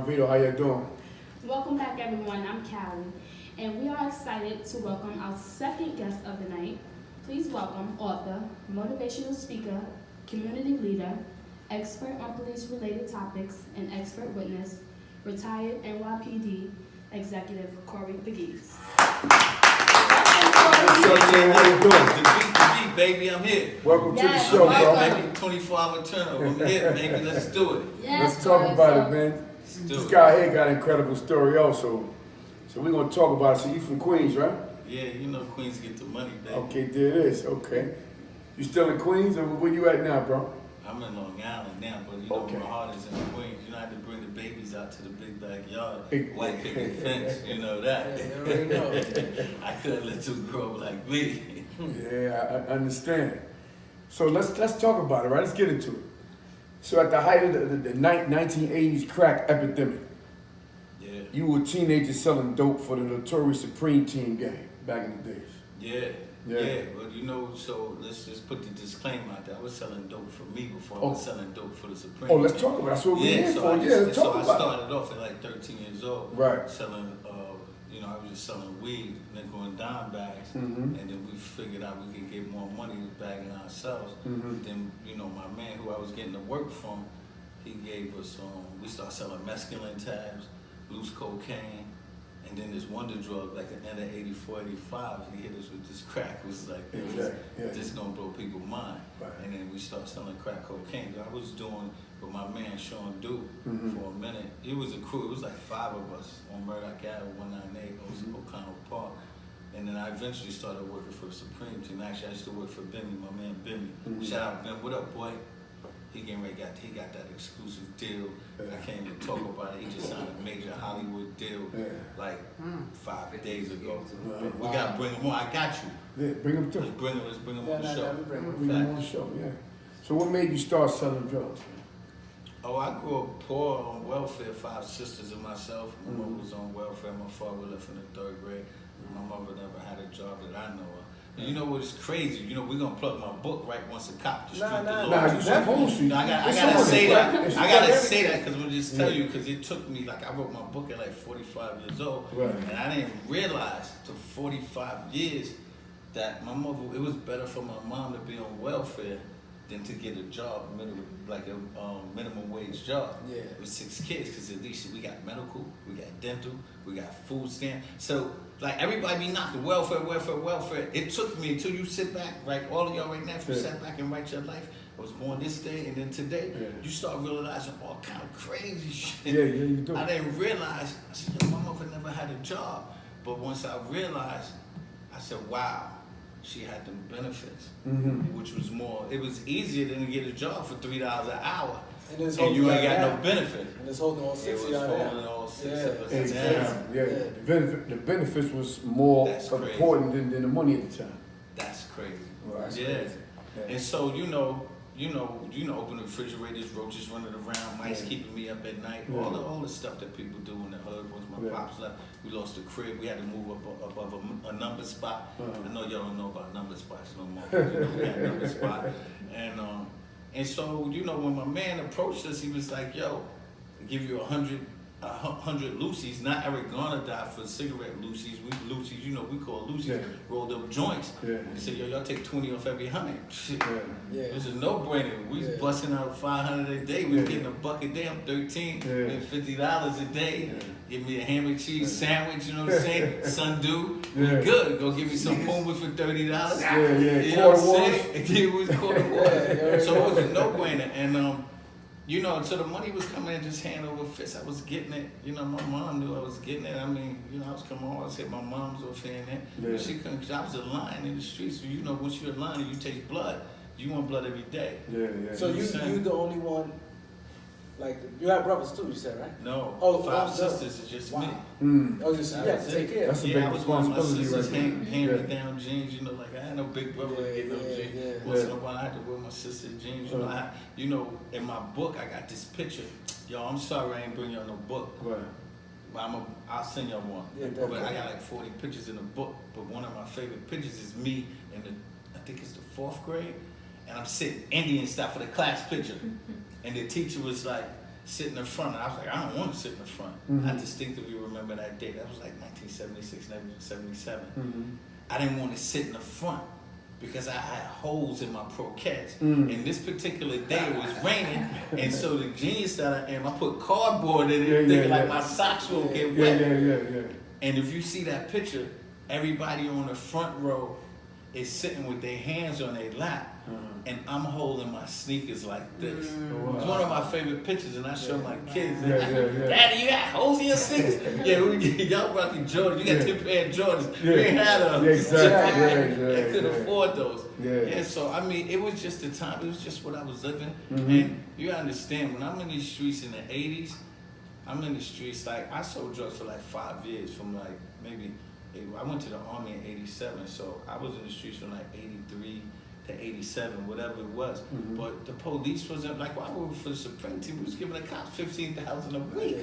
Vito, how you doing? Welcome back, everyone. I'm Callie, and we are excited to welcome our second guest of the night. Please welcome author, motivational speaker, community leader, expert on police-related topics, and expert witness, retired NYPD executive Corey Pegues. What's up, man? How you doing? The beat, baby, I'm here. Welcome Yes, to the show, welcome. bro. Baby, 24-hour turnover. I'm here, baby. Let's do it. Yes, Let's talk Corey, about so- it, man. do This it. guy here got an incredible story also. So we're gonna talk about it. So you from Queens, right? Yeah, you know Queens get the money, baby. Okay, there it is. Okay. You still in Queens, or where you at now, bro? I'm in Long Island now, but you know Okay. my heart is in Queens. You know I had to bring the babies out to the big backyard, Big- white picket fence. You know that. Yeah, you already know. I couldn't let them grow up like me. Yeah, I understand. So let's talk about it, right? Let's get into it. So at the height of the 1980s crack epidemic, Yeah, you were a teenager selling dope for the notorious Supreme Team gang back in the days. yeah. Yeah. Yeah, but you know, so let's just put the disclaimer out there. I was selling dope for me before I was selling dope for the Supreme. Oh, let's Team. talk about it. That's what we're here so for. I Yeah, just, let's so talk I about started off at like 13 years old, Right. selling, you know, I was just selling weed, nickel and dime bags, Mhm. and then we figured out we could get more money bagging ourselves. Mhm. Then, you know, my man who I was getting the work from, he gave us, we started selling mescaline tabs, loose cocaine, and then this wonder drug, like at the end of 84, 85, he hit us with this crack. It was like, Exactly, yeah. this gonna blow people's mind. Right. And then we started selling crack cocaine. I was doing with my man Sean Dew Mhm. for a minute. It was a crew, it was like 5 of us on Murdoch Ave, 198, O'Connell Park. And then I eventually started working for the Supreme Team. Actually, I used to work for Bimmy, my man Bimmy. Mhm. Shout out Ben, what up, boy? He got that exclusive deal. Yeah. I can't even talk about it. He just signed a major Hollywood deal Yeah. like 5 days ago. Wow. We gotta bring him on. I got you. Yeah, bring them through. Let's bring him Yeah, on the no, show. no, we bring him. Bring them on the show, yeah. So what made you start selling drugs? Oh, I grew up poor on welfare, 5 sisters and myself. My Mhm. mother was on welfare. My father left in the 3rd grade. My mother never had a job that I know of. And you know what is crazy? You know, we're gonna plug my book right once a cop the street Nah, the nah, law. Nah, you supposed to. No, I It's gotta on say it, that. right? It's I gotta on say that because I'm gonna just tell Yeah. you because it took me like I wrote my book at like 45 years old, Right. and I didn't realize till 45 years that my mother. It was better for my mom to be on welfare than to get a job, like a minimum wage job. Yeah. With 6 kids, because at least we got medical, we got dental, we got food stamp. So like everybody be knocking welfare, welfare, welfare. It took me until you sit back, like all of y'all right now, if you Yeah. sat back and write your life. I was born this day and then today. Yeah. You start realizing all kind of crazy shit. Yeah, you do. I didn't realize. I said, yo, my mother never had a job. But once I realized, I said, wow, she had them benefits, Mhm. which was more. It was easier than to get a job for $3 an hour, And it's and holding you ain't that got no down. benefit. And it's holding all It 60 was out holding there. all 6 Yeah. of us Exactly. down. Yeah. The benefits was more That's crazy. important than the money at the time. That's crazy. Well, that's yeah. crazy. Yeah. And so open the refrigerators, roaches running around, mice Yeah. keeping me up at night, Yeah. all the stuff that people do in the hood. Once my Yeah. pops left, we lost the crib. We had to move up above a number spot. Uh-huh. I know y'all don't know about number spots no more. But, we had a number spot, and so when my man approached us, he was like, "Yo, I'll give you 100 Lucy's." Not Eric Garner died for cigarette Lucy's. We Lucy's, we call Lucy's Yeah. rolled up joints. Yeah. He said, "Yo, y'all take 20 off every 100." Shit. Yeah. Yeah. This is no brainer. We was Yeah. busting out 500 a day. We Yeah. was getting a buck a day. I'm 13. Yeah. Getting $50 a day. Yeah. Give me a ham and cheese sandwich. You know what I'm saying? Sundew. Yeah. We good. Go give me some Puma for $30. Yeah, yeah. You know what I'm Quarter saying? It was quarter Yeah, wash. So yeah. it was a no brainer. And so the money was coming in just hand over fist. I was getting it. My mom knew I was getting it. I mean, I was coming home. I said my mom's off here and there. Yeah. But she couldn't, 'cause I was a lion in the streets. So, once you're a lion and you taste blood, you want blood every day. Yeah, yeah. So you saying? you the only one, like, you have brothers too, you said, right? No, Oh, 5 no. sisters is just me. Wow. Mm. Oh, just, you have to take care That's of a Yeah, big I was one of my responsibility sisters right there. hand me Yeah. down jeans, like I had no big brother to get no Yeah, jeans. yeah. Once in Yeah. a while I had to wear my sister's jeans. Uh-huh. In my book I got this picture. Yo, I'm sorry I ain't bring y'all no book. Right. But I'll send y'all one. Yeah, but definitely. I got like 40 pictures in the book. But one of my favorite pictures is me in I think it's the 4th grade. And I'm sitting Indian style for the class picture. And the teacher was like, sit in the front. And I was like, I don't want to sit in the front. I distinctively remember that day. That was like 1976, 1977. I didn't want to sit in the front because I had holes in my croquettes. And this particular day it was raining, and so the genius that I am, I put cardboard in it, thinking like my socks will get wet. And if you see that picture, everybody on the front row is sitting with their hands on their lap, and I'm holding my sneakers like this. It's one of my favorite pictures, and I show my kids. Daddy, you got holes in your sneakers? Y'all rocking Jordans. You got 10 pair of Jordans. We ain't had them. I could afford those. So I mean, it was just the time. It was just what I was living. And you understand, when I'm in these streets in the 80s, I'm in the streets, like, I sold drugs for like 5 years, from like maybe, I went to the Army in 87, so I was in the streets from like 83 to 87, whatever it was. But the police wasn't, like, when I worked for the Supreme Team, we was giving the cops $15,000 a week.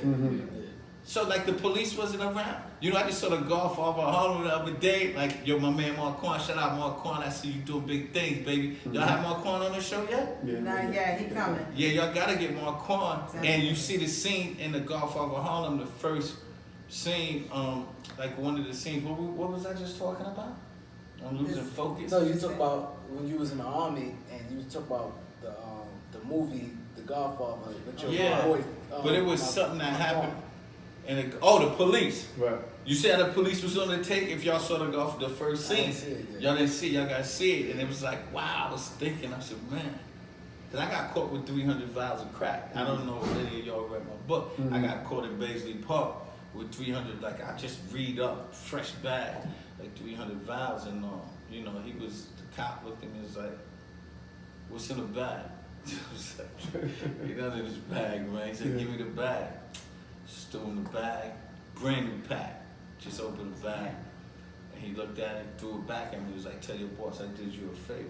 So, like, the police wasn't around. You know, I just saw the golf off of Harlem the other day. Like, yo, my man Marquand, shout out Marquand. I see you doing big things, baby. Y'all have Marquand on the show yet? Not yet, he coming. Yeah, y'all gotta get Marquand. And you see the scene in the golf off of Harlem, the first scene, like one of the scenes. What was I just talking about? I'm losing focus. No, you talk about when you was in the Army, and you talk about the movie, The Godfather, with your boy. But it was something that happened. And the police. Right. You see how the police was on the take? If y'all saw the first scene, y'all didn't see it. Y'all gotta see it. And it was like, wow. I was thinking. I said, man, because I got caught with 300 vials of crack. I don't know if any of y'all read my book. I got caught in Paisley Park with 300. Like, I just read up, fresh bag, like 300 vials, and you know, the cop looked at me and was like, "What's in the bag?" I was like, "Ain't nothing in this bag, man." He said, "Give me the bag." Just threw him the bag, brand new pack. Just opened the bag, and he looked at it, threw it back at me. He was like, "Tell your boss I did you a favor."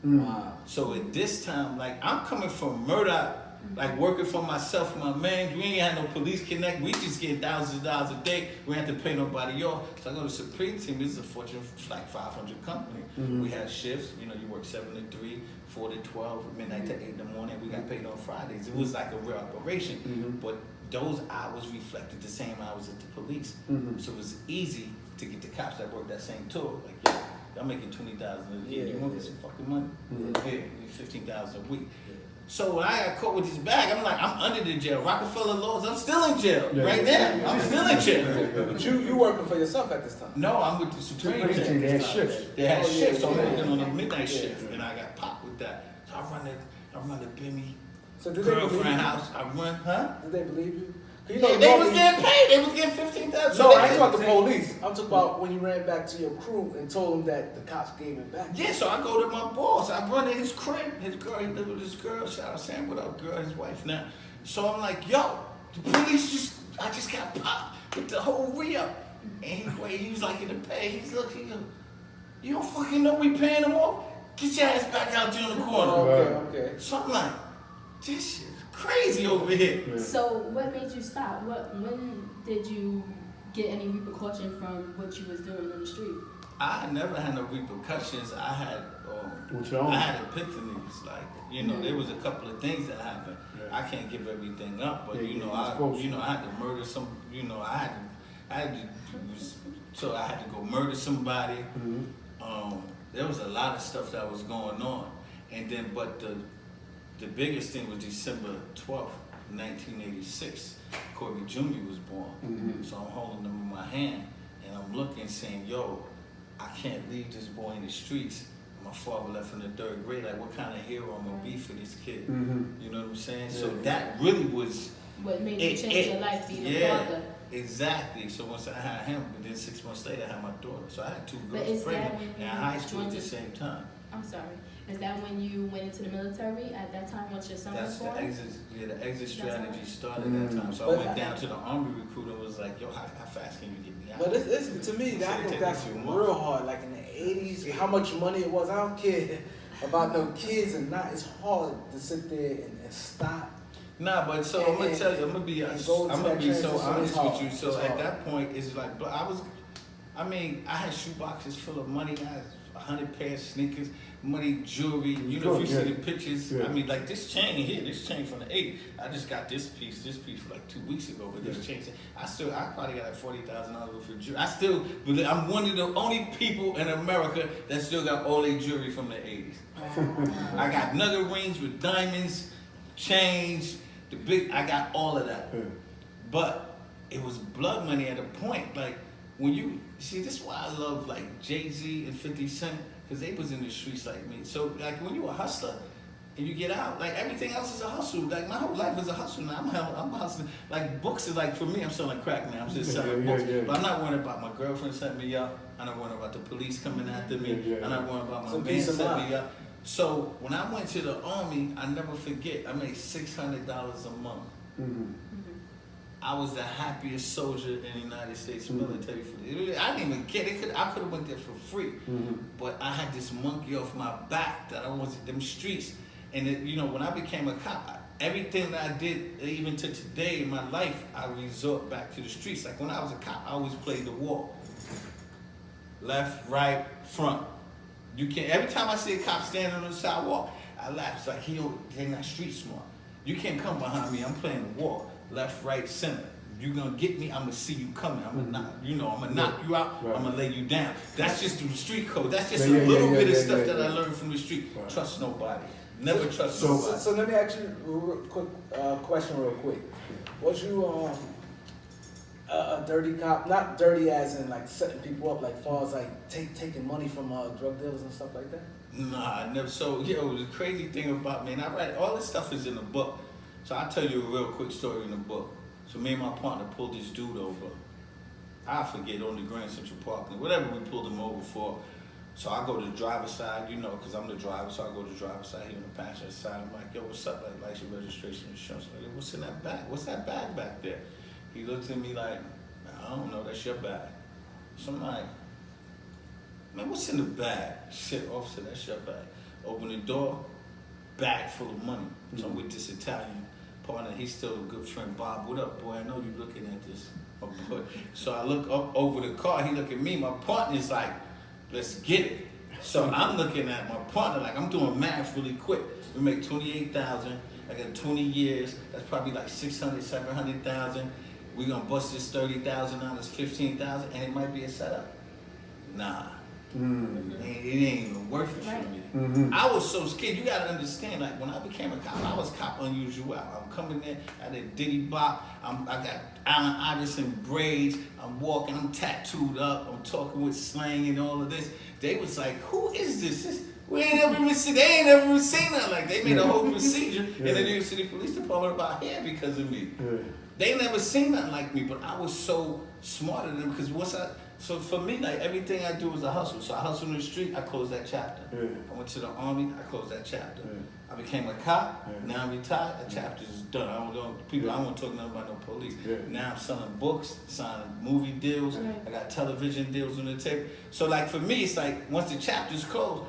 Wow. So at this time, like, I'm coming from Murdoch, like, working for myself and my man. We ain't had no police connect. We just get thousands of dollars a day. We ain't have to pay nobody off. So I go to Supreme Team. This is a Fortune like 500 company. We had shifts. You know, you work 7 to 3, 4 to 12, midnight to 8 in the morning. We got paid on Fridays. It was like a real operation. But those hours reflected the same hours at the police. So it was easy to get the cops that worked that same tour. Like, yo, y'all making $20,000 a year. You want to get some fucking money? Yeah, $15,000 a week. So when I got caught with this bag, I'm like, I'm under the jail. Rockefeller laws, I'm still in jail right now. I'm still in jail. But you working for yourself at this time? No, I'm with the Supreme Team. They had shifts. They had shifts, so I'm working on a midnight shift, and I got popped with that. So I run the Bimmy girlfriend house. I run, huh? Did they believe you? You know, they was getting paid. They was getting $15,000. No, I ain't talking about the police. I'm talking about when you ran back to your crew and told them that the cops gave it back. Yeah, so I go to my boss. I run to his crib. His girl, he lived with his girl. Shout out Sam, what up, girl? His wife now. So I'm like, yo, the police I just got popped with the whole re-up. And he was like in the pay. He goes, you don't fucking know we paying them off? Get your ass back out there in the corner. Okay. So I'm like, this shit crazy over here. So what made you stop? When did you get any repercussion from what you was doing in the street? I never had no repercussions. I had epiphanies. Like, you know, there was a couple of things that happened. I can't give everything up, but you know, I had to murder some. You know, I had to go murder somebody. There was a lot of stuff that was going on, and then but the biggest thing was December 12th, 1986. Corby Jr. was born. So I'm holding him in my hand, and I'm looking, saying, yo, I can't leave this boy in the streets. My father left in the 3rd grade. Like, what kind of hero I'm going to be for this kid? You know what I'm saying? So that really was... What made you change your life, being a father? Exactly. So once I had him, but then 6 months later, I had my daughter. So I had 2 girls pregnant in high school at the same time. I'm sorry. Is that when you went into the military at that time once your son was born? The exit strategy started at that time. So I went down to the Army recruiter and was like, yo, how fast can you get me out? But to me, I think that's real hard. Like in the 80s, how much money it was, I don't care about no kids and not. It's hard to sit there and stop. Nah, but so I'm gonna tell you, I'm gonna be so honest with you. So at that point, it's like, I had shoe boxes full of money. 100 pair of sneakers, money, jewelry. You know, if you see the pictures, I mean, like this chain here, this chain from the 80s. I just got this piece for like 2 weeks ago, but this chain, I probably got like $40,000 worth of jewelry. I'm one of the only people in America that still got all their jewelry from the 80s. I got nugget rings with diamonds, chains, I got all of that. But it was blood money at a point. Like, when you see, this is why I love like Jay-Z and 50 Cent, because they was in the streets like me. So like when you a hustler and you get out, like everything else is a hustle. Like my whole life is a hustle now. I'm hustling. Like books is like, for me, I'm selling crack now. I'm just selling books. But I'm not worried about my girlfriend setting me up. I'm not worried about the police coming after me. I'm not worried about my man setting me up. So when I went to the army, I never forget, I made $600 a month. I was the happiest soldier in the United States military. I didn't even care. I could have went there for free. But I had this monkey off my back that I wasn't, them streets. And it, you know, when I became a cop, everything that I did, even to today in my life, I resort back to the streets. Like when I was a cop, I always played the war. Left, right, front. You can't, every time I see a cop standing on the sidewalk, I laugh. It's like, they're not street smart. You can't come behind me, I'm playing the war. Left, right, center. You're gonna get me, I'm gonna see you coming. I'm gonna knock, I'm gonna knock you out, I'm gonna lay you down. That's just the street code. That's just a little bit of stuff that I learned from the street. Trust nobody. Never trust nobody. So let me ask you a real quick question real quick. Was you a dirty cop? Not dirty as in like setting people up, like far as like taking money from drug dealers and stuff like that? Nah, I never. So, the crazy thing about me, and I write, all this stuff is in the book. So I'll tell you a real quick story in the book. So me and my partner pulled this dude over. I forget, on the Grand Central Park, whatever we pulled him over for. So I go to the driver's side, because I'm the driver, so I go to the driver's side, he on the passenger side. I'm like, yo, what's up? Like, license, registration, insurance. I'm like, what's in that bag? What's that bag back there? He looks at me like, I don't know, that's your bag. So I'm like, man, what's in the bag? Shit, officer, that's your bag. Open the door, bag full of money. So I'm with this Italian partner, he's still a good friend. Bob, what up, boy? I know you looking at this. Oh, boy. So I look up over the car, he look at me, my partner's like, let's get it. So I'm looking at my partner like, I'm doing math really quick. We make $28,000, I got 20 years, that's probably like 600, 700,000. We gonna bust this 30,000 out, it's 15,000, and it might be a setup. Nah. It ain't even worth it for me. I was so scared. You gotta understand, like when I became a cop, I was cop unusual. I'm coming in, I did Diddy Bop, I got Allen Iverson braids, I'm walking, I'm tattooed up, I'm talking with slang and all of this. They was like, who is this? They ain't never even seen nothing. Like they made a whole procedure in the New York City Police Department about hair because of me. They never seen nothing like me, but I was so smarter than them because so for me, like everything I do is a hustle. So I hustle in the street, I closed that chapter. I went to the army, I closed that chapter. I became a cop, now I'm retired, that chapter is done. I don't want to talk nothing about no police. Now I'm selling books, signing movie deals, I got television deals on the table. So like for me, it's like once the chapter's closed,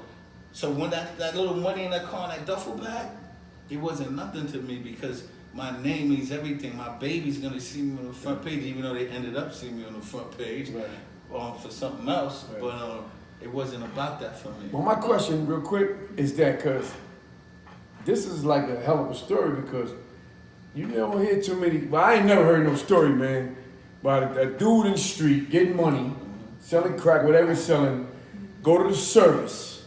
so when that little money in that car in that duffel bag, it wasn't nothing to me because my name means everything. My baby's gonna see me on the front page, even though they ended up seeing me on the front page for something else. But it wasn't about that for me. Well, my question, real quick, is that because this is like a hell of a story because you never hear too many. Well, I ain't never heard no story, man, about a dude in the street getting money, selling crack, whatever he's selling, go to the service,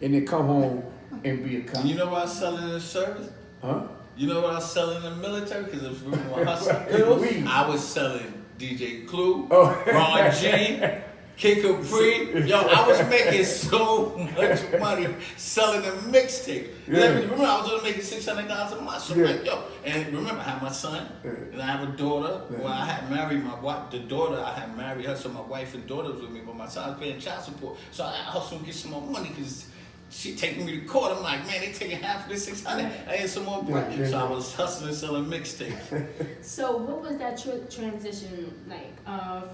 and then come home and be a cop. And you know what I was selling in the service? Huh? You know what I was selling in the military? Because if we were hustling, I was selling DJ Clue, Ron G, Kid Capri. Yo, I was making so much money selling a mixtape. Remember, I was only making $600 a month. So I'm like, yo, and remember, I have my son, and I have a daughter. Well, I had married my wife, the daughter, I had married her, so my wife and daughter was with me, but my son was paying child support. So I hustled and get some more money because she taking me to court. I'm like, man, they taking half of this 600. I had some more money. So I was hustling, selling mixtapes. So what was that transition like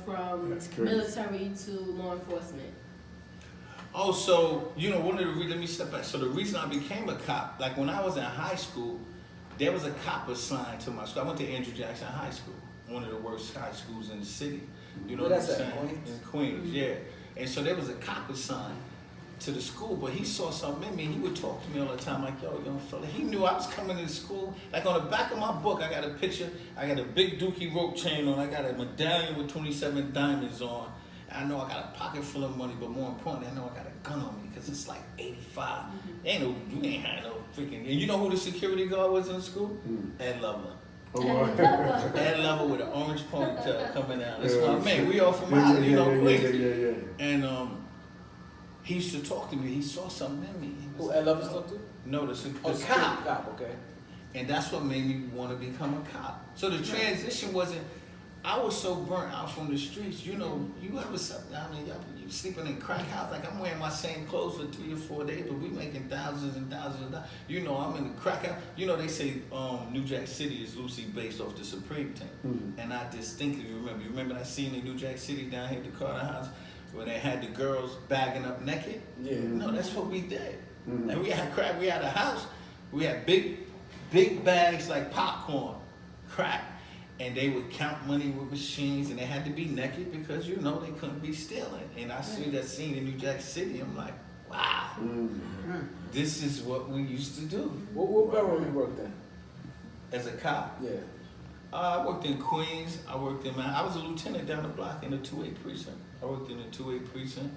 from military to law enforcement? Oh, so, let me step back. So the reason I became a cop, like when I was in high school, there was a cop assigned to my school. I went to Andrew Jackson High School, one of the worst high schools in the city. You know what I'm saying? In Queens, yeah. And so there was a cop assigned. to the school, but he saw something in me. He would talk to me all the time, like, yo, young fella. He knew I was coming to school. Like on the back of my book, I got a picture. I got a big Dookie rope chain on. I got a medallion with 27 diamonds on. I know I got a pocket full of money, but more importantly, I know I got a gun on me because it's like 85. You ain't had no freaking. And you know who the security guard was in the school? Ed Lover. Oh, wow. Ed Lover with an orange ponytail coming out. That's my man. We all from out, Yeah. And he used to talk to me. He saw something in me. Who Ed Lover talk to? No, the cop. cop. Okay. And that's what made me want to become a cop. So the transition wasn't. I was so burnt out from the streets. You know, you ever? I mean, you sleeping in crack house. Like I'm wearing my same clothes for 3 or 4 days, but we making thousands and thousands of dollars. You know, I'm in the crack house. You know, they say New Jack City is loosely based off the Supreme team, and I distinctly remember. You remember that scene in New Jack City down here at the Carter House where they had the girls bagging up naked? Yeah. No, that's what we did. And we had crack. We had a house. We had big bags like popcorn, crack. And they would count money with machines, and they had to be naked because, you know, they couldn't be stealing. And I see that scene in New Jack City. I'm like, wow, this is what we used to do. What borough you worked in? As a cop? Yeah. I worked in Queens. I was a lieutenant down the block in the 2A precinct. I worked in the 2A precinct.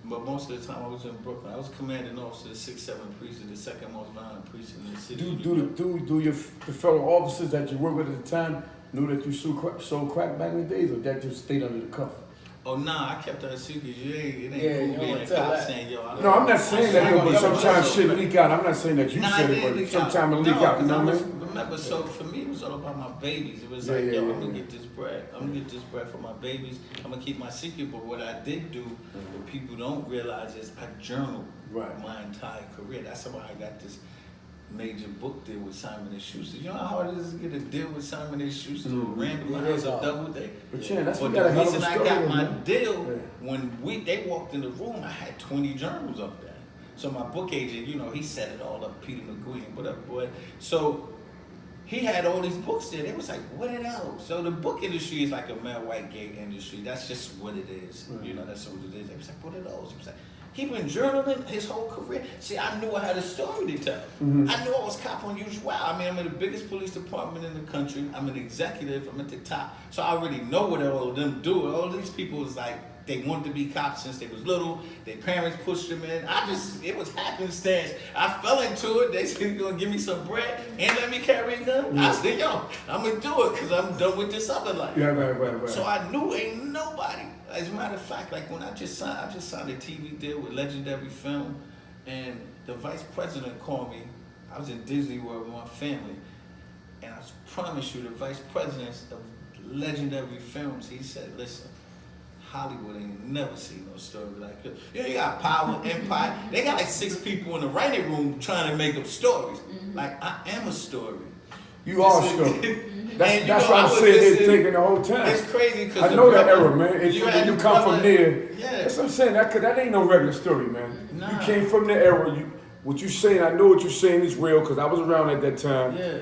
But most of the time I was in Brooklyn. I was commanding officer of the 6-7 precinct, the second most violent precinct in the city. Do the fellow officers that you work with at the time knew that you sold crack back in the days, or that just stayed under the cuff? Oh, nah, I kept that secret. It ain't Yeah, cool you being don't a tell cop that. saying, yo, No, I'm not saying that, but sometimes shit leak. leak out. I'm not saying that you said it, but sometimes it leak out. You know what I mean? Remember, so for me, it was all about my babies. It was Yeah, like, yeah, yo, yeah, I'm gonna yeah. get this bread. I'm gonna get this bread for my babies. I'm gonna keep my secret. But what I did do, what people don't realize is I journaled my entire career. That's why I got this major book deal with Simon & Schuster. You know how hard it is to get a deal with Simon & Schuster, randomized a double day? But yeah, that's But what the got a hell of a reason I story, got my man. deal, Yeah. when they walked in the room, I had 20 journals up there. So my book agent, you know, he set it all up, Peter McQueen, what up, boy? So he had all these books there. They was like, what are those? So the book industry is like a male white gay industry. That's just what it is. You know, that's what it is. They was like, what are those? He was like, he been journaling his whole career. See, I knew I had a story to tell. I knew I was cop unusual. I mean, I'm in the biggest police department in the country. I'm an executive. I'm at the top. So I already know what all of them do. All these people was like, they wanted to be cops since they was little. Their parents pushed them in. It was happenstance. I fell into it. They said, you're going to give me some bread and let me carry a gun. I said, yo, I'm going to do it because I'm done with this other life. Yeah, right. So I knew ain't nobody. As a matter of fact, like when I just signed a TV deal with Legendary Film, and the vice president called me. I was in Disney World with my family, and I promise you, the vice president of Legendary Films, he said, listen, Hollywood ain't never seen no story like this. You know, you got Power, Empire. They got like 6 people in the writing room trying to make up stories. Like, I am a story. You are a story. That's know, what I'm saying. They're thinking the whole time. It's crazy because I know that era, man. When you come from there, yeah. that's what I'm saying. That ain't no regular story, man. Nah. You came from the era. What you saying? I know what you're saying is real because I was around at that time. Yeah.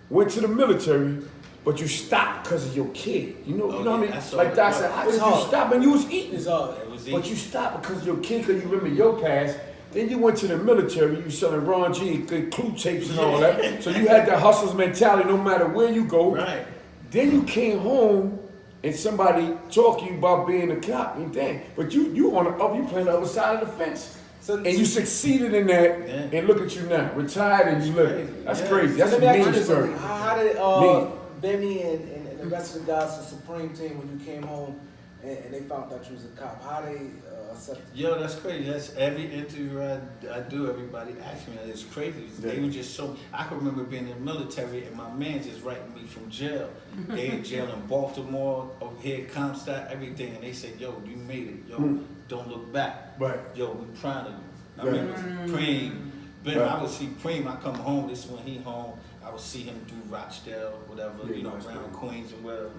Went to the military, but you stopped because of your kid. You know what I mean? That's Like all Doc it said, was. how did you stop? And you was eating. It's hard. But you stopped because of your kid, because you remember your past. Then you went to the military, you selling Ron G and good clue tapes and all that. So you had that hustler's mentality no matter where you go. Right. Then you came home and somebody talked to you about being a cop and dang. But you on the up, you playing the other side of the fence. And you succeeded in that, and look at you now, retired and you live. That's crazy. That's a mean story. How did Benny and the rest of the guys, the Supreme team, when you came home and they found out you was a cop, how they accept you? Yo, that's crazy. That's every interview I do. Everybody asks me that. It's crazy. They were just so. I can remember being in the military and my man just writing me from jail. They in jail in Baltimore, over here, Comstock, everything, and they said, "Yo, you made it. Yo, don't look back. Right. Yo, we proud of you." I remember Preem. I would see Preem. I come home. This when he home. I would see him do Rochdale, whatever, around Queens and whatever,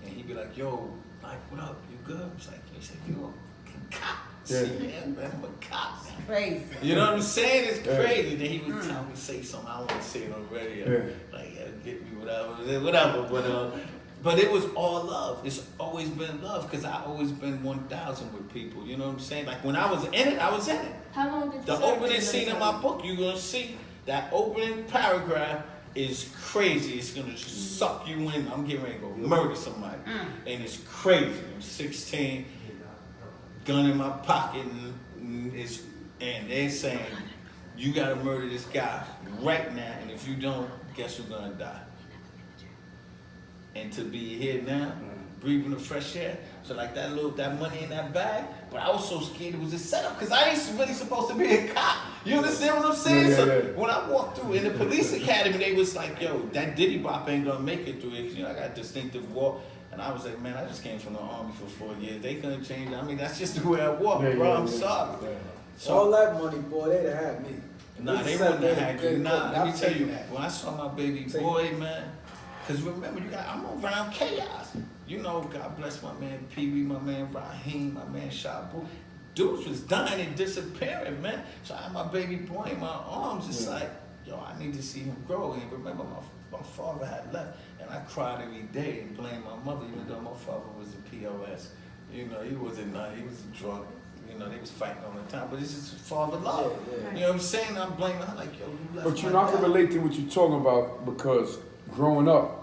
and he'd be like, "Yo, Mike, what up? You good?" I was like, he said, "You a cop." Yeah. See, man, I'm a cop. Crazy. You know what I'm saying? It's crazy. Then he would tell me say something I don't want to say it on radio. Yeah. Like, get me whatever. But But it was all love. It's always been love because I always been 1,000 with people. You know what I'm saying? Like when I was in it, I was in it. How long did you The serve opening in the scene of military? my book, you're gonna see that opening paragraph is crazy. It's gonna just suck you in. I'm getting ready to go murder somebody, and it's crazy. I'm 16, gun in my pocket, and they're saying you gotta murder this guy right now, and if you don't, guess who's gonna die? And to be here now, breathing the fresh air, so like that money in that bag, but I was so scared it was a setup because I ain't really supposed to be a cop. You understand what I'm saying? Yeah, So yeah. when I walked through in the police academy, they was like, yo, that Diddy Bop ain't gonna make it through it. 'Cause, you know, I got distinctive walk. And I was like, man, I just came from the army for 4 years. They couldn't change it. I mean, that's just the way I walk, Yeah, bro. yeah, I'm yeah. sorry. Yeah. So, All that money, boy, they'd have had me. nah, they wouldn't have had you. Nah, let me tell you, when I saw my baby boy, man, because remember, I'm around chaos. You know, God bless my man Pegues, my man Raheem, my man Shabu. Dudes was dying and disappearing, man. So I had my baby boy in my arms. It's like, yo, I need to see him grow. And remember, my father had left, and I cried every day and blamed my mother, even though my father was a POS. You know, he wasn't nice. He was a drunk. You know, they was fighting all the time. But it's just father love. Yeah. You know what I'm saying? I'm blaming her like, yo, you left But you my know, I can dad. relate to what you're talking about because growing up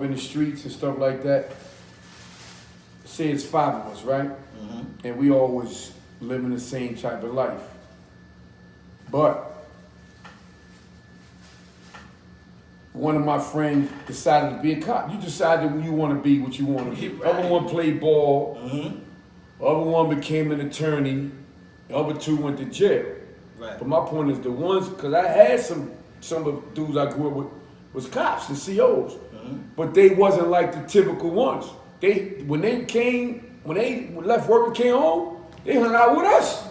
in the streets and stuff like that, say it's 5 of us, right? Mhm. And we always living the same type of life. But one of my friends decided to be a cop. You decided when you want to be what you want to be. Right. Other one played ball. Mhm. Other one became an attorney. The other 2 went to jail. Right. But my point is the ones, because I had some of the dudes I grew up with was cops and COs. But they wasn't like the typical ones. When they left work and came home, they hung out with us.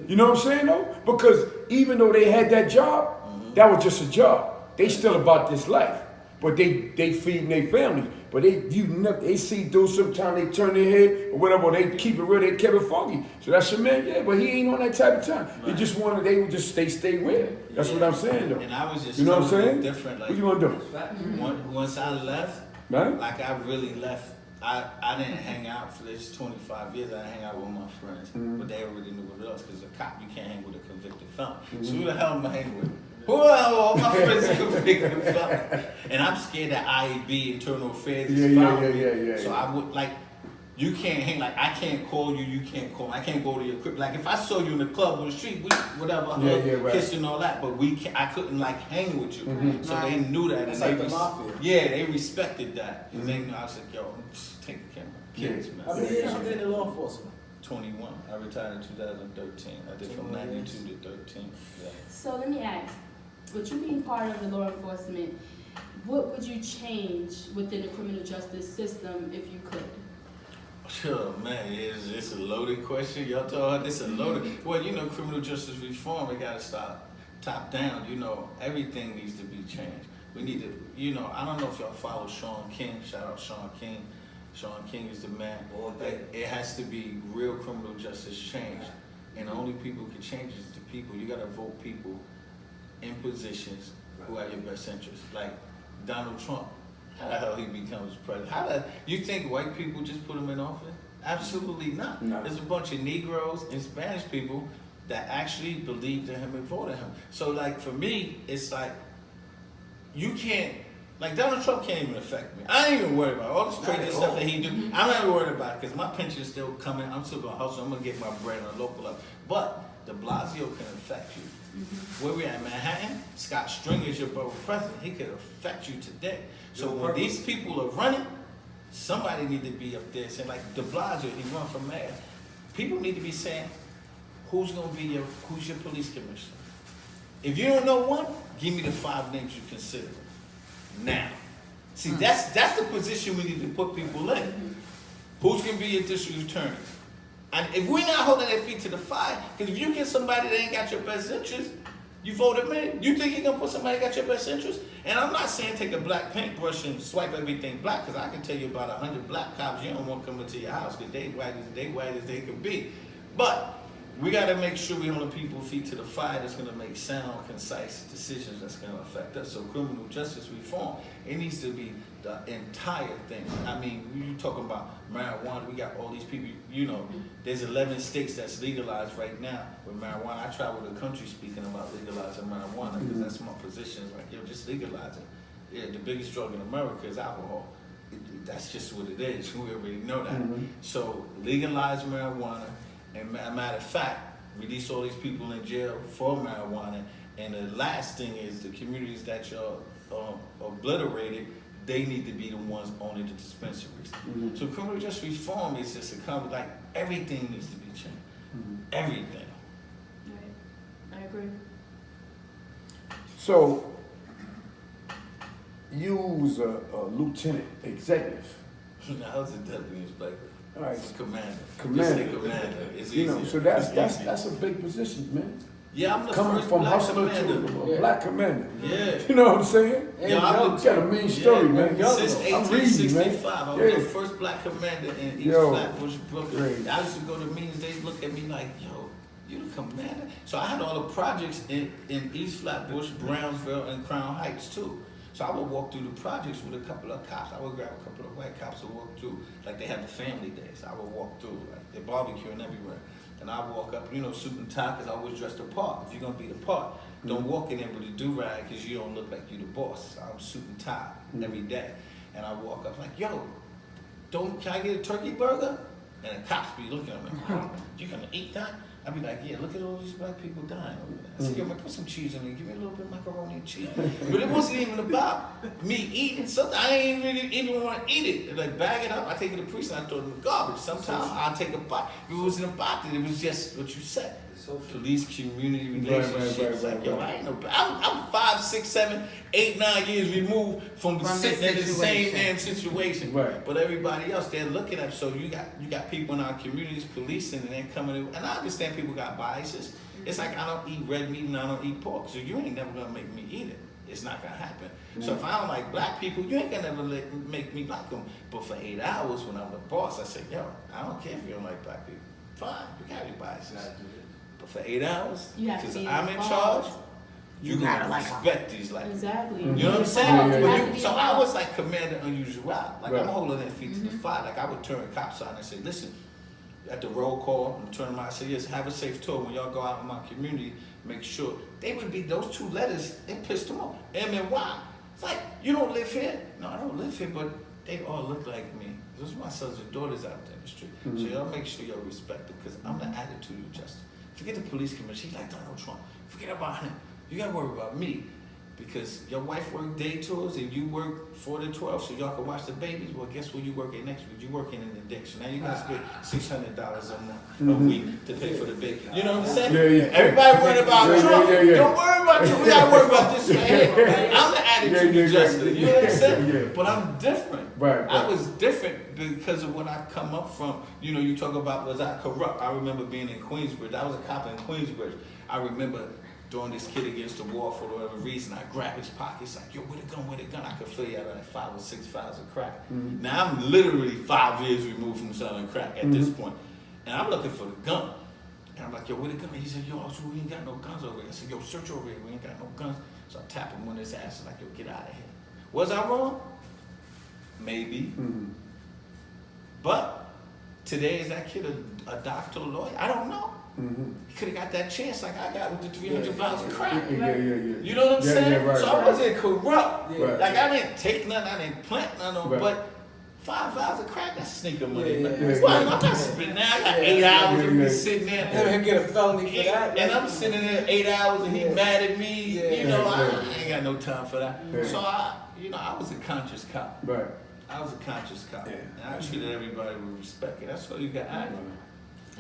You know what I'm saying though? Because even though they had that job, that was just a job. They still about this life. But they feeding their family. But they see dudes sometimes they turn their head or whatever, they keep it real, they kept it funky. So that's your man, yeah, but he ain't on that type of time. He just wanted, they would just stay with. That's what I'm saying though. And I was just You know what I'm totally saying? different. Like, What you gonna do? Once I left, Right? like I really left. I didn't hang out for this 25 years. I didn't hang out with my friends, but they already knew what it was because a cop, you can't hang with a convicted felon. So who the hell am I hanging with? Who the hell? All my friends are convicted felon, and I'm scared that IAB, Internal Affairs, is following me. So I would like. You can't hang, like, I can't call you, you can't call me. I can't go to your crib. Like, if I saw you in the club on the street, Right. kissing and all that, but I couldn't, like, hang with you. So they knew that. That's and like they the mafia. Yeah, they respected that. Because they knew, I was like, yo, just take the camera. Kids, man. How many years you been in law enforcement? 21. I retired in 2013. I did from 92 to 13. Yeah. So let me ask, with you being part of the law enforcement, what would you change within the criminal justice system if you could? Sure, man, it's a loaded question. Y'all told her it's a loaded. Well, you know, criminal justice reform, it got to start top down. You know, everything needs to be changed. We need to, you know, I don't know if y'all follow Sean King. Shout out Sean King. Sean King is the man. Like, it has to be real criminal justice change. And the only people who can change is the people. You got to vote people in positions who have your best interest. Like Donald Trump. How the hell he becomes president? You think white people just put him in office? Absolutely not. No. There's a bunch of Negroes and Spanish people that actually believed in him and voted him. So like for me, it's like you can't, like Donald Trump can't even affect me. I ain't even worried about all this crazy stuff that he do. I'm not even worried about it because my pension's still coming. I'm still gonna hustle. I'm gonna get my bread on a local level. But de Blasio can affect you. Where we at, Manhattan, Scott Stringer's your brother president. He could affect you today. So when these people are running, somebody need to be up there saying, like de Blasio, he run for mayor. People need to be saying, who's your police commissioner? If you don't know one, give me the 5 names you consider now. See, that's the position we need to put people in. Who's gonna be your district attorney? And if we're not holding their feet to the fire, because if you get somebody that ain't got your best interest, you vote him in. You think you're going to put somebody that got your best interest? And I'm not saying take a black paintbrush and swipe everything black, because I can tell you about 100 black cops you don't want coming to your house, because they white as they can be. But we got to make sure we hold people feet to the fire that's going to make sound, concise decisions that's going to affect us. So criminal justice reform, it needs to be the entire thing. I mean, you talking about marijuana, we got all these people, you know, there's 11 states that's legalized right now with marijuana. I travel the country speaking about legalizing marijuana because that's my position. It's like, yo, just legalize it. Yeah, the biggest drug in America is alcohol. That's just what it is. We already know that. So legalize marijuana. And matter of fact, release all these people in jail for marijuana. And the last thing is the communities that y'all obliterated, they need to be the ones owning the dispensaries. So criminal justice reform is just a cover, like everything needs to be changed. Everything. Right. I agree. So, you was a lieutenant executive. I was a deputy inspector. All right. It's commander. Commander. Just say commander. It's You know, easier. so that's It's easier. a big position, man. Yeah, I'm the Coming first from black hustler commander. to a black commander. Yeah. You know what I'm saying? Yeah, Yeah, I'm You got a mean story, man. Since I'm reading, man. 1865, I was Yeah. the first black commander in East Yo, Flatbush, Brooklyn. great. I used to go to meetings, they'd look at me like, yo, you the commander? So I had all the projects in East Flatbush, Brownsville, and Crown Heights too. So I would walk through the projects with a couple of cops. I would grab a couple of white cops to walk through. Like they had the family days. I would walk through, like they're barbecuing everywhere. And I walk up, you know, suit and tie, because I always dress the part. If you're going to be the part, don't walk in there with a do-rag because you don't look like you the boss. So I'm suit and tie every day. And I walk up like, yo, can I get a turkey burger? And the cops be looking at me, you gonna eat that? I'd be like, yeah, look at all these black people dying over there. I said, yo, man, put some cheese in there. Give me a little bit of macaroni and cheese. But it wasn't even about me eating something. I ain't really even want to eat it. Like, bag it up. I take it to the precinct. I throw it in the garbage. Sometimes I'll take a bite. It wasn't about it. It was just what you said. Police, community relationships. Right. Like, yo, I ain't no. I'm 5, 6, 7, 8, 9 years removed from sitting in the same damn situation. Right. But everybody else, they're looking at. So you got people in our communities policing, and they're coming in. And I understand people got biases. It's like I don't eat red meat and I don't eat pork, so you ain't never gonna make me eat it. It's not gonna happen. So if I don't like black people, you ain't gonna never make me like them. But for 8 hours, when I'm the boss, I say, yo, I don't care if you don't like black people. Fine, you got your biases. But for 8 hours, You have to because be I'm in involved. charge, you gotta respect these like. Exactly. You know what I'm saying? Yeah. You have to be So I involved. was like commander unusual. Like Right. I'm holding their feet to the fire. Like I would turn cops on and say, listen, at the roll call, I'm turning them out and say, yes, have a safe tour. When y'all go out in my community, make sure. They would be, those 2 letters, they pissed them off. M-N-Y. It's like, you don't live here? No, I don't live here, but they all look like me. Those are my sons and daughters out there in the street. So y'all make sure y'all respect them, because I'm the attitude of justice. Forget the police commissioner. He's like Donald Trump. Forget about him. You gotta worry about me. Because your wife worked day tours and you work 4 to 12 so y'all can watch the babies. Well, guess where you working next week? You working in the dick. So now you gotta spend $600 a week to pay for the baby. You know what I'm saying? Yeah. Everybody worried about Yeah, Trump. yeah. Don't worry about Trump. We gotta worry about this man. I'm the attitude Yeah. of justice. You know what I'm saying? Yeah. But I'm different. Right. I was different because of what I come up from. You know, you talk about, was I corrupt? I remember being in Queensbridge. I was a cop in Queensbridge. I remember throwing this kid against the wall for whatever reason. I grab his pockets like, yo, where the gun? I could fill you out like 5 or 6 files of crack. Now I'm literally 5 years removed from selling crack at this point. And I'm looking for the gun. And I'm like, yo, where the gun? He said, yo, so we ain't got no guns over here. I said, yo, search over here. We ain't got no guns. So I tap him on his ass like, yo, get out of here. Was I wrong? Maybe. But today, is that kid a doctor, a lawyer? I don't know. He could have got that chance like I got with the 300 pounds of crack. Yeah. You know what I'm saying? Yeah, right, So I wasn't corrupt. Yeah. Right. Like I didn't take nothing, I didn't plant nothing, Right. but 5 hours of crack, that's sneaker money. Yeah, man. yeah, Well, yeah. I'm not spending that. I got Yeah, 8 hours of me yeah. sitting there. Never him get a felony for that. And I'm sitting there 8 hours and he Yeah. mad at me. Yeah. You know, Yeah. I ain't got no time for that. Yeah. So I was a conscious cop. Right. I was a conscious cop. Yeah. And I treated everybody with respect. And that's all you got.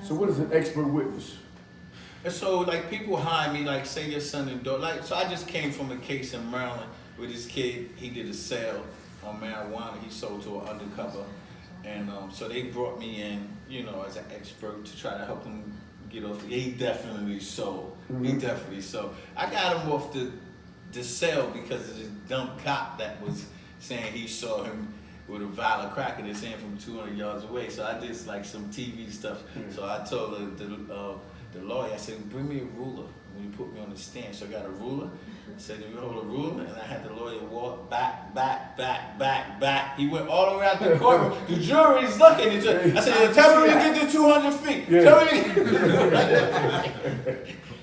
So what is an expert witness? And so, like, people hire me, like, say your son and daughter. Like, so I just came from a case in Maryland with this kid. He did a sale on marijuana. He sold to an undercover. And so they brought me in, you know, as an expert to try to help him get off. He definitely sold. He definitely sold. I got him off the sale because of this dumb cop that was saying he saw him with a vial of crack in his hand from 200 yards away. So I did like some TV stuff. So I told the lawyer, I said, bring me a ruler when you put me on the stand. So I got a ruler. I said, you hold a ruler, and I had the lawyer walk back. He went all around the courtroom. The jury's looking. I said, tell me when you get to 200 feet. Yeah. Tell me.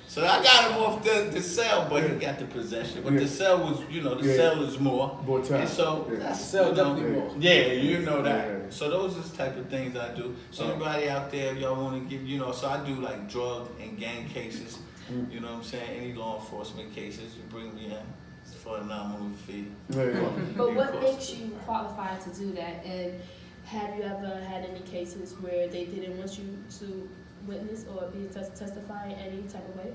So I got him off the cell, but he got the possession. But the cell was, the cell is more. More time. And so Yeah. that's Cell definitely more. Yeah, you know that. Yeah. So those are the type of things I do. So anybody out there, if y'all want to give, so I do like drug and gang cases. You know what I'm saying? Any law enforcement cases, you bring me in for a nominal fee. Yeah. But what makes you qualified to do that? And have you ever had any cases where they didn't want you to witness or be testify in any type of way?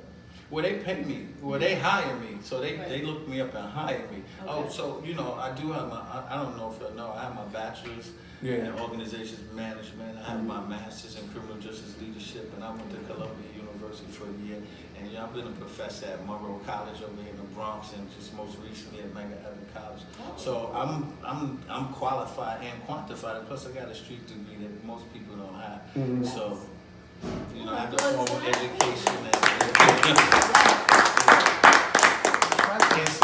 Well, they pay me. Well, they hire me. So they look me up and hire me. Okay. Oh, so, I do have I don't know if y'all know, I have my bachelor's in organizations management. I have my master's in criminal justice leadership, and I went to Columbia University for a year. And I've been a professor at Monroe College over here in the Bronx, and just most recently at Mega Evan College. So I'm qualified and quantified, and plus I got a street degree that most people don't have. Mhm. So, I have the formal education and so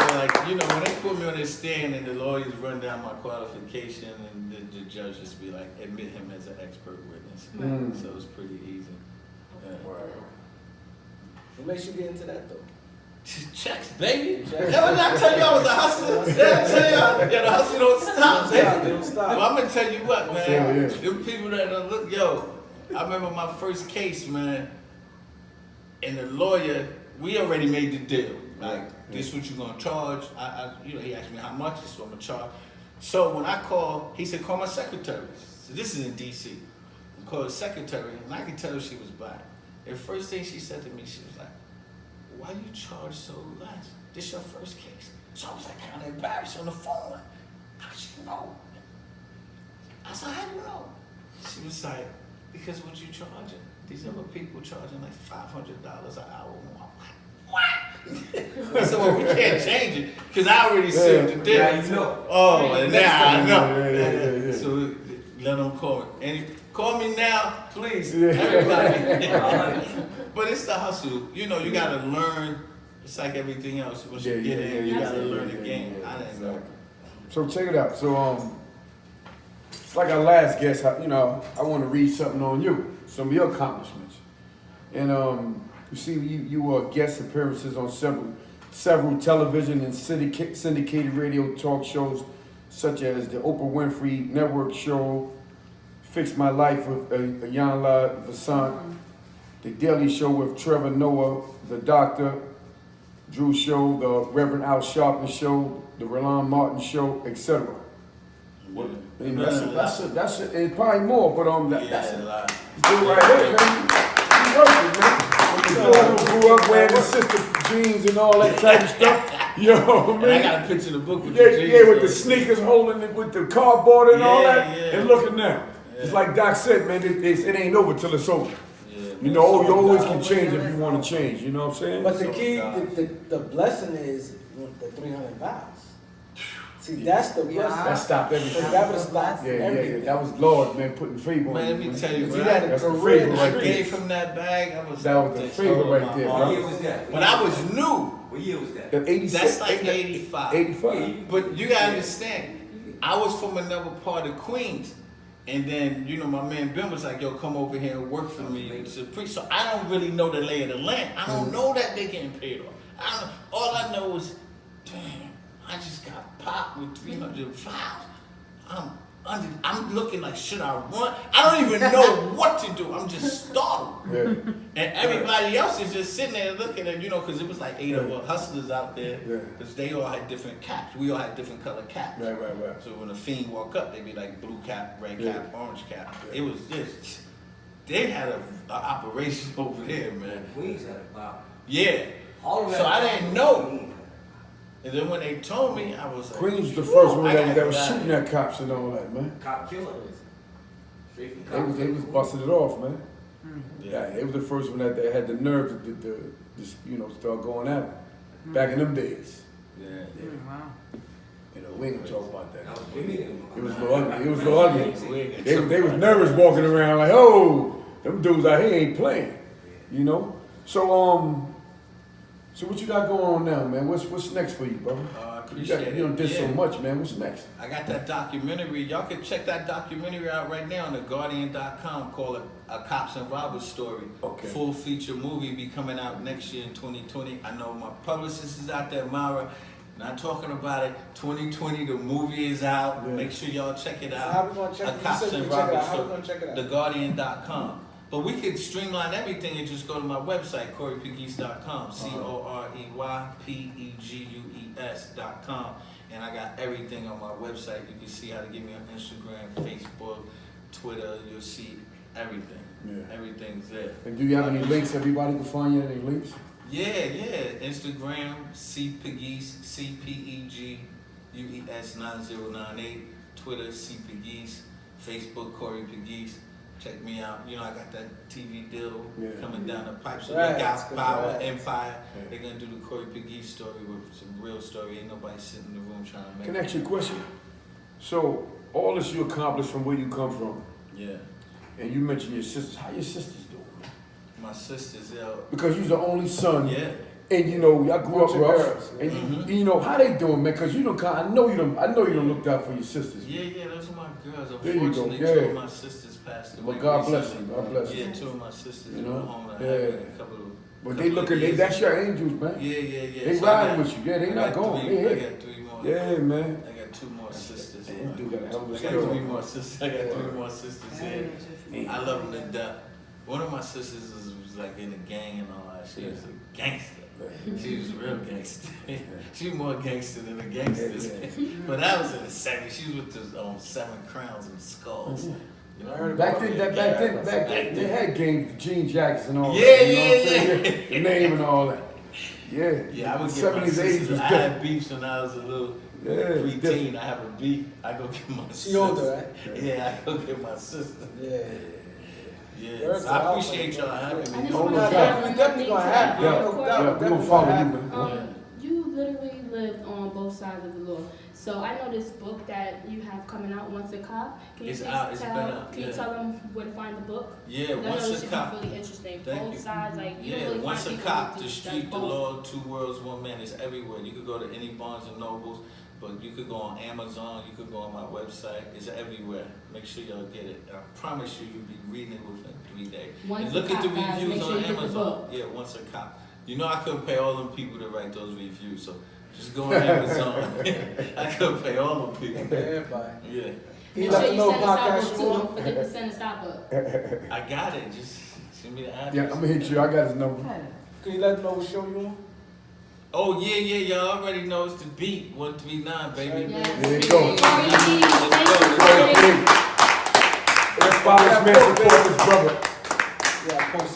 when they put me on this stand and the lawyers run down my qualification and the judge just be like, admit him as an expert witness. So it's pretty easy. What makes you get into that though? Checks, baby. Did I tell you I was a hustler? Did I tell you? The hustle don't stop, baby. They don't stop. Well, I'm gonna tell you what, man. Yeah. Them people that look, I remember my first case, man, and the lawyer, we already made the deal. Like, this is what you're gonna charge. He asked me how much, this is what I'm gonna charge. So when I called, he said, call my secretary. So this is in DC. I called the secretary, and I could tell she was black. And the first thing she said to me, she was like, why you charge so less? This your first case. So I was like kind of embarrassed on the phone. Like, how did you know? I said, how do you know? She was like, because what you charging? These other people charging like $500 an hour more. I'm like, what? I said, well, we can't change it because I already sealed the deal. Now you know. Oh, and now I know. Yeah. So let them call me. And call me now, please, Yeah. everybody. But it's the hustle. You gotta learn. It's like everything else. Once you get in, you gotta learn the game. I didn't know. So check it out. So it's like our last guest. I want to read something on you, some of your accomplishments, and you see, you were guest appearances on several television and syndicated radio talk shows, such as the Oprah Winfrey Network show, Fix My Life with Ayanla Vasant, The Daily Show with Trevor Noah, The Doctor, Drew Show, The Reverend Al Sharpton Show, The Roland Martin Show, etc. And that's it. And probably more, but that's it. a lot. Still right here, man. You working, man. You grew up wearing the sister jeans and all that type of stuff. Yo, man. And I got a picture of the book with the Yeah, with the sneakers holding it with the cardboard and all that. Yeah. And look at now. It's like Doc said, man, it ain't over till it's over. Yeah. You always can change if you want to change. You know what I'm saying? But the key, the blessing is the 300 vows. See, that's the blessing. That stopped everything. So that was stopped Yeah. everything. That was Lord, man, putting favor on Man, let you. me tell you, See man. that That's the career favor right there. Gave from that bag, I was. That was the favor right there, What bro. year was that? But I was new. What year was that? The 86. That's like 85. 85. But you gotta understand, I was from another part of Queens. And then, my man Ben was like, yo, come over here and work for me to preach. So I don't really know the lay of the land. I don't know that they getting paid off. All I know is, damn, I just got popped with 300 files. I'm looking like, should I run? I don't even know what to do. I'm just startled. Yeah. And everybody else is just sitting there looking at, because it was like 8 of us hustlers out there. Yeah. Because they all had different caps. We all had different color caps. Right. So when a fiend walk up, they'd be like blue cap, red cap, orange cap. Yeah. It was just, they had an operation over there, man. Queens had a pop. Yeah. All of that. So I didn't know. And then when they told me, I was like, Queens was the first one I that gotta was get out shooting of here. at cops and all that, man. Cop killer. Straight from cop. They was busting it off, man. Yeah. Yeah, they was the first one that had the nerve to start going at it. Back in them days. Yeah. Wow. We ain't gonna talk about that. That was women. It was a little ugly. It was a little ugly. They was nervous walking around like, oh, them dudes out here ain't playing. So what you got going on now, man? What's next for you, brother? I You appreciate done it. did so Yeah. much, man. What's next? I got that documentary. Y'all can check that documentary out right now on theguardian.com called A Cops and Robbers Story. Okay. Full feature movie be coming out next year in 2020. I know my publicist is out there, Mara. Not talking about it. 2020, the movie is out. Yeah. Make sure y'all check it So out. how we gonna check A it? You Cops said we and check it Robbers out. How we Story. gonna check it out? TheGuardian.com. But we could streamline everything and just go to my website, CoreyPegues.com. CoreyPegues.com. And I got everything on my website. You can see how to get me on Instagram, Facebook, Twitter. You'll see everything. Yeah. Everything's there. And do you have any links? Everybody can find you any links? Yeah. Instagram, CPegues, CPEGUES9098. Twitter, CPegues. Facebook, Corey Pegues. Check me out. You know, I got that TV deal coming down the pipe. So Right. look out, Power, Right. Empire. Yeah. They're going to do the Corey Pegues story with some real story. Ain't nobody sitting in the room trying to make Can I ask you a question? So all this you accomplished from where you come from, Yeah. and you mentioned your sisters. How your sisters doing, man? My sisters, Because you're the only son. yeah. And you know, I grew up Bunch of rough. girls, And Mhm. you know how they doing, man? Because you don't. I know you don't looked out for your sisters. Yeah, those are my girls. There you go, Unfortunately, yeah. two of my sisters passed away. But God bless recently. you. God bless you. Yeah, two of my sisters You were know? home. I Yeah. had a couple of. But couple they of looking. years. That's your angels, man. Yeah. They So riding I got- with you. Yeah, they I not got going. three- They I here. got three more. Yeah, man. I got two more sisters. They do got a hell of a I got story. three more sisters. I got three more sisters here. I love them to death. One of my sisters was like in a gang and all that. She was a gangster. She was real gangster. She was more gangster than the gangsters. But that was in the 70s. She was with the 7 crowns and skulls. You know? I heard Back then, about back it. then, they had games, Gene Jackson and all Yeah, that. You know yeah, what I'm saying? The name and all that. Yeah. Yeah, I would get my 70s, 80s sisters. was I different. had beefs when I was a little Yeah, it was preteen. different. I have a beef. I go get my She sister. older, right? Yeah, I go get my sister. Yeah. Yeah, Girls so are I awesome. appreciate y'all having I me. just Oh, want no to doubt. add We one definitely thing gonna to have that. you. Yeah, No Corey, doubt. yeah, we're gonna follow you, man. You literally lived on both sides of the law. So I know this book that you have coming out, Once a Cop. Can you It's please out, it's been tell? out, Can you yeah. tell them where to find the book? Yeah, I know once this a should cop. be really interesting. Thank Both you. sides, like you Yeah, don't really once a find cop, people the who street, does the both. law, 2 worlds, 1 man. It's everywhere. You could go to any Barnes and Nobles, but you could go on Amazon. You could go on my website. It's everywhere. Make sure y'all get it. I promise you, you'll be reading it within 3 days. Once And a look at the Cop, guys. reviews Make sure on you get the Amazon. book. Yeah, once a cop. You know I couldn't pay all them people to write those reviews, so just go on Amazon. I couldn't pay all them people. Everybody. Yeah, He Make let sure the you know send us our podcast book you too. want. Don't forget to send us our book. I got it. Just send me the address. Yeah, I'm gonna hit you. I got his number. Can you let them know what show you on? Oh yeah, y'all already know it's the beat 139, baby. Yes. There you go. Corey, thank you, Corey Corey. Pegues. Let's follow this man, support his brother. Yeah, I post